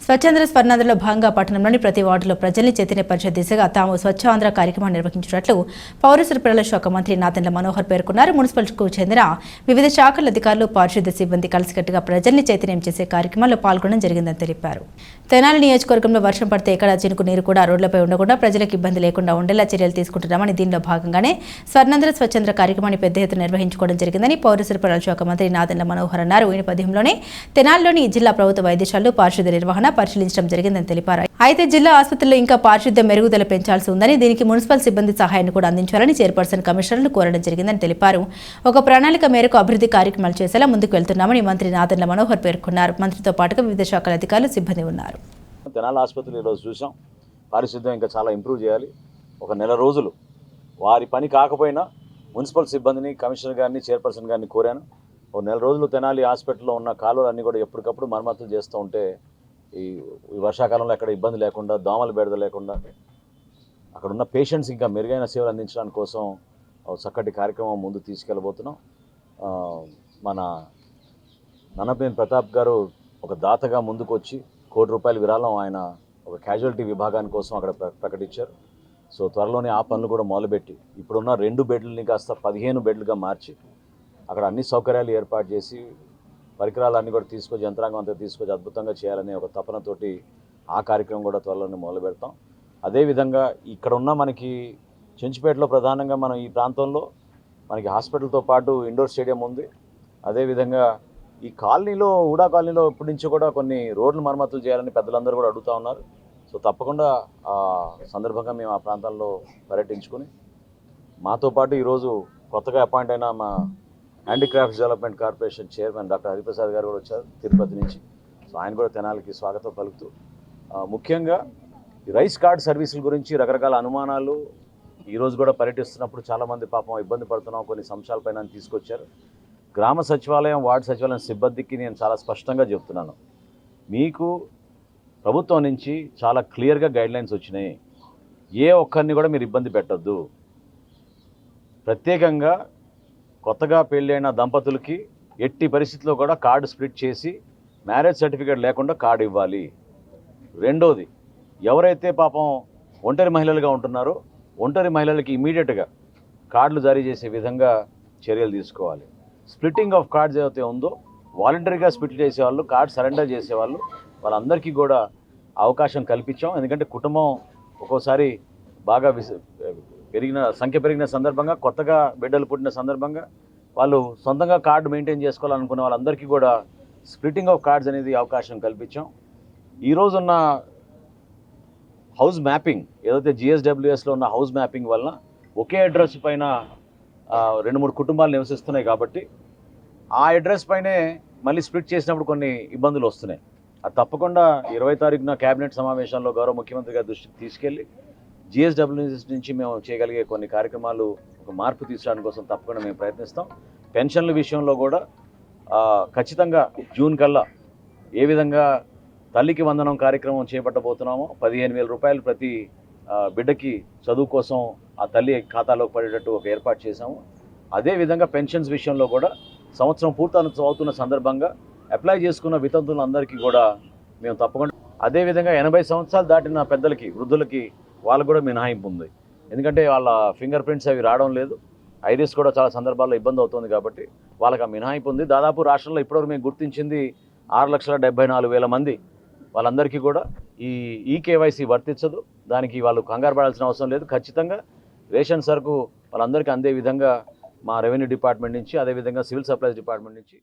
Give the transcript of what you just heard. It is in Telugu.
స్వచ్ఛాంధ్ర స్వర్ణాంధ్రలో భాగంగా పట్టణంలోని ప్రతి వార్డులో ప్రజల్ని చైతన్యపరిచే దిశగా తాము స్వచ్ఛాంధ్ర కార్యక్రమాన్ని నిర్వహించినట్లు పౌర సరఫరాల శాఖ మంత్రి నాదెండ్ల మనోహర్ పేర్కొన్నారు. మున్సిపల్కు చెందిన వివిధ శాఖల అధికారులు, పారిశుద్ధ్య సిబ్బంది కలిసికట్టుగా ప్రజల్ని చైతన్యం చేసే కార్యక్రమాల్లో పాల్గొనడం జరిగిందని తెలిపారు. తెనాలి నియోజకవర్గంలో వర్షం పడితే ఎక్కడ చినుకు నీరు కూడా రోడ్లపై ఉండకుండా ప్రజలకు ఇబ్బంది లేకుండా ఉండేలా చర్యలు తీసుకుంటున్నామని, దీనిలో భాగంగానే స్వర్ణాంధ్ర స్వచ్ఛాంధ్ర కార్యక్రమాన్ని పెద్ద ఎత్తున నిర్వహించుకోవడం జరిగిందని పౌర సరఫరాల శాఖ మంత్రి నాదెండ్ల మనోహర్ అన్నారు. ఈ నేపథ్యంలోనే తెనాలిలోని జిల్లా ప్రభుత్వ వైద్యశాలలు పారిశుద్ధ్య నిర్వహణ పరిశీలించడం జరిగిందని తెలిపారు. అయితే జిల్లా ఆసుపత్రుల్లో ఇంకా పారిశుద్ధ్య మెరుగుదల పెంచాల్సి ఉందని, దీనికి మున్సిపల్ సిబ్బంది సహాయాన్ని కూడా అందించాలని చైర్పర్సన్ కమిషనర్లు కోరడం జరిగిందని తెలిపారు. ఒక ప్రణాళిక మేరకు అభివృద్ధి కార్యక్రమాలు చేసేలా ముందుకు వెళ్తున్నామని మంత్రి నాదెండ్ల మనోహర్ పేర్కొన్నారు. మంత్రితో పాటుగా వివిధ శాఖల అధికారులు, సిబ్బంది ఉన్నారు. తెనాలి ఆసుపత్రులు ఈరోజు చూసాం. పారిశుద్ధ్యం ఇంకా చాలా ఇంప్రూవ్ చేయాలి. ఒక నెల రోజులు వారి పని కాకపోయినా మున్సిపల్ సిబ్బందిని, కమిషనర్ గారిని, చైర్పర్సన్ గారిని కోరాను. ఒక నెల రోజులు తెనాలి హాస్పిటల్లో ఉన్న కాలువలన్నీ కూడా ఎప్పటికప్పుడు మరమ్మతులు చేస్తూ ఉంటే ఈ వర్షాకాలంలో ఎక్కడ ఇబ్బంది లేకుండా, దోమల బెడద లేకుండా అక్కడ ఉన్న పేషెంట్స్ ఇంకా మెరుగైన సేవలు అందించడానికి కోసం చక్కటి కార్యక్రమం ముందు తీసుకెళ్ళబోతున్నాం. మన నన్నపనేని ప్రతాప్ గారు ఒక దాతగా ముందుకు వచ్చి ₹1 కోటి విరాళం ఆయన ఒక క్యాజువాలిటీ విభాగాని కోసం అక్కడ ప్రకటించారు. సో త్వరలోనే ఆ పనులు కూడా మొదలుపెట్టి ఇప్పుడున్న 2 బెడ్లని కాస్త 15 బెడ్లుగా మార్చి అక్కడ అన్ని సౌకర్యాలు ఏర్పాటు చేసి పరికరాలన్నీ కూడా తీసుకొచ్చి, యంత్రాంగం అంతా తీసుకొచ్చి అద్భుతంగా చేయాలనే ఒక తపనతోటి ఆ కార్యక్రమం కూడా త్వరలోనే మొదలు పెడతాం. అదేవిధంగా ఇక్కడ ఉన్న మనకి చెంచుపేటలో ప్రధానంగా మనం ఈ ప్రాంతంలో మనకి హాస్పిటల్తో పాటు ఇండోర్ స్టేడియం ఉంది. అదేవిధంగా ఈ కాలనీలో, ఊడా కాలనీలో ఇప్పటి నుంచి కూడా కొన్ని రోడ్లు మరమ్మతులు చేయాలని పెద్దలందరూ కూడా అడుగుతూ ఉన్నారు. సో తప్పకుండా ఆ సందర్భంగా మేము ఆ ప్రాంతాల్లో పర్యటించుకుని, మాతో పాటు ఈరోజు కొత్తగా అపాయింట్ అయిన మా handicrafts development corporation chairman doctor Hariprasad గారు కూడా వచ్చారు తిరుపతి నుంచి. సో ఆయన కూడా తెనాలికి స్వాగతం పలుకుతూ, ముఖ్యంగా ఈ రైస్ కార్డ్ సర్వీసుల గురించి రకరకాల అనుమానాలు ఈరోజు కూడా పర్యటిస్తున్నప్పుడు చాలామంది పాపం ఇబ్బంది పడుతున్నాం కొన్ని సంవత్సరాలపైన తీసుకొచ్చారు. గ్రామ సచివాలయం, వార్డు సచివాలయం సిబ్బందికి నేను చాలా స్పష్టంగా చెప్తున్నాను, మీకు ప్రభుత్వం నుంచి చాలా క్లియర్గా గైడ్లైన్స్ వచ్చినాయి. ఏ ఒక్కరిని కూడా మీరు ఇబ్బంది పెట్టద్దు. ప్రత్యేకంగా కొత్తగా పెళ్ళైన దంపతులకి ఎట్టి పరిస్థితుల్లో కూడా కార్డు స్ప్లిట్ చేసి మ్యారేజ్ సర్టిఫికేట్ లేకుండా కార్డు ఇవ్వాలి. రెండోది, ఎవరైతే పాపం ఒంటరి మహిళలుగా ఉంటున్నారో ఒంటరి మహిళలకి ఇమీడియట్గా కార్డులు జారీ చేసే విధంగా చర్యలు తీసుకోవాలి. స్ప్లిట్టింగ్ ఆఫ్ కార్డ్స్ ఏదైతే ఉందో వాలంటరీగా స్ప్లిట్ చేసేవాళ్ళు, కార్డ్ సరెండర్ చేసేవాళ్ళు, వాళ్ళందరికీ కూడా అవకాశం కల్పించాం. ఎందుకంటే కుటుంబం ఒక్కోసారి బాగా సంఖ్య పెరిగిన సందర్భంగా, కొత్తగా బిడ్డలు పుట్టిన సందర్భంగా వాళ్ళు సొంతంగా కార్డు మెయింటైన్ చేసుకోవాలనుకునే వాళ్ళందరికీ కూడా స్ప్లిట్టింగ్ ఆఫ్ కార్డ్స్ అనేది అవకాశం కల్పించాం. ఈరోజున్న హౌస్ మ్యాపింగ్ ఏదైతే GSWSలో ఉన్న హౌస్ మ్యాపింగ్ వలన ఒకే అడ్రస్ పైన 2-3 కుటుంబాలు నివసిస్తున్నాయి కాబట్టి ఆ అడ్రస్ పైనే మళ్ళీ స్ప్లిట్ చేసినప్పుడు కొన్ని ఇబ్బందులు వస్తున్నాయి. అది తప్పకుండా 20 తారీఖున కేబినెట్ సమావేశంలో గౌరవ ముఖ్యమంత్రి గారి దృష్టికి తీసుకెళ్ళి GSWS నుంచి మేము చేయగలిగే కొన్ని కార్యక్రమాలు ఒక మార్పు తీసుకురావడం కోసం తప్పకుండా మేము ప్రయత్నిస్తాం. పెన్షన్ల విషయంలో కూడా ఖచ్చితంగా జూన్ కల్లా ఏ విధంగా తల్లికి వందనం కార్యక్రమం చేపట్టబోతున్నామో, ₹15,000 ప్రతి బిడ్డకి చదువు కోసం ఆ తల్లి ఖాతాలోకి పడేటట్టు ఒక ఏర్పాటు చేశాము. అదేవిధంగా పెన్షన్స్ విషయంలో కూడా సంవత్సరం పూర్తవుతున్న సందర్భంగా అప్లై చేసుకున్న వితంతులందరికీ కూడా మేము తప్పకుండా, అదేవిధంగా 80 సంవత్సరాలు దాటిన పెద్దలకి, వృద్ధులకి వాళ్ళకు కూడా మినహాయింపు ఉంది. ఎందుకంటే వాళ్ళ ఫింగర్ ప్రింట్స్ అవి రావడం లేదు, ఐరిస్ కూడా చాలా సందర్భాల్లో ఇబ్బంది అవుతుంది కాబట్టి వాళ్ళకి ఆ మినహాయింపు ఉంది. దాదాపు రాష్ట్రంలో ఇప్పటివరకు మేము గుర్తించింది 6,74,000 మంది. వాళ్ళందరికీ కూడా ఈ KYC వర్తించదు. దానికి వాళ్ళు కంగారు పడాల్సిన అవసరం లేదు. ఖచ్చితంగా రేషన్ సరుకు వాళ్ళందరికీ అందే విధంగా మా రెవెన్యూ డిపార్ట్మెంట్ నుంచి, అదేవిధంగా సివిల్ సప్లైస్ డిపార్ట్మెంట్ నుంచి